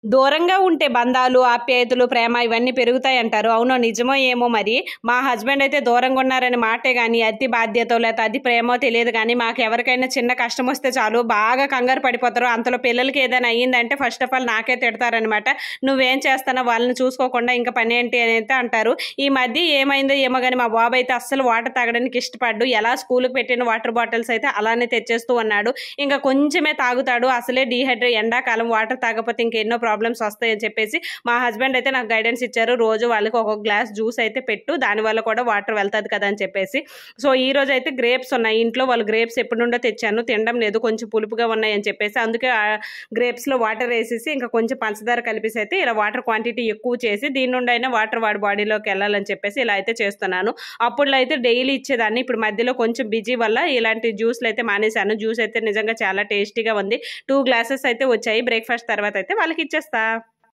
దూరంగా ఉంటే బంధాలు, ఆప్యాయతలు, ప్రేమ ఇవన్నీ పెరుగుతాయంటారు. అవునో నిజమో ఏమో మరి. మా హస్బెండ్ అయితే దూరంగా ఉన్నారనే మాటే గాని, అతి బాధ్యతో లేతే అతి ప్రేమో తెలియదు గానీ, మాకెవరికైనా చిన్న కష్టమొస్తే చాలు బాగా కంగారు పడిపోతారు. అంతలో పిల్లలకి ఏదైనా అయ్యిందంటే ఫస్ట్ ఆఫ్ ఆల్ నాకే తిడతారనమాట. "నువ్వేం చేస్తున్నావు? వాళ్ళని చూసుకోకుండా ఇంక పనేంటి" అనైతే అంటారు. ఈ మధ్య ఏమైందో ఏమో గాని మా బాబయితే అస్సలు వాటర్ తాగడానికి ఇష్టపడడు. ఎలా స్కూలుకి పెట్టిన వాటర్ బాటిల్స్ అయితే అలానే తెచ్చేస్తూ ఉన్నాడు. ఇంక కొంచెమే తాగుతాడు. అసలే ఎండాకాలం వాటర్ తాగకపోతే ఇంకెన్నో ప్రాబ్లమ్స్ వస్తాయని చెప్పేసి మా హస్బెండ్ అయితే నాకు గైడెన్స్ ఇచ్చారు. రోజు వాళ్ళకి ఒక్కొక్క గ్లాస్ జ్యూస్ అయితే పెట్టు, దానివల్ల కూడా వాటర్ వెళ్తుంది కదా అని చెప్పేసి. సో ఈ రోజు అయితే గ్రేప్స్ ఉన్నాయి ఇంట్లో. వాళ్ళు గ్రేప్స్ ఎప్పటి నుండో తెచ్చాను, తినడం లేదు, కొంచెం పులుపుగా ఉన్నాయి అని చెప్పేసి. అందుకే గ్రేప్స్లో వాటర్ వేసేసి ఇంకా కొంచెం పంచదార కలిపేసి అయితే ఇలా వాటర్ క్వాంటిటీ ఎక్కువ చేసి దీని నుండి అయినా వాటర్ వాడి బాడీలోకి వెళ్ళాలని చెప్పేసి ఇలా అయితే చేస్తున్నాను. అప్పుడు అయితే డైలీ ఇచ్చేదాన్ని. ఇప్పుడు మధ్యలో కొంచెం బిజీ వల్ల ఇలాంటి జ్యూస్లు అయితే మానేశాను. జ్యూస్ అయితే నిజంగా చాలా టేస్టీగా ఉంది. 2 గ్లాసెస్ అయితే వచ్చాయి. బ్రేక్ఫాస్ట్ తర్వాత అయితే వాళ్ళకి ఇచ్చేస్తా.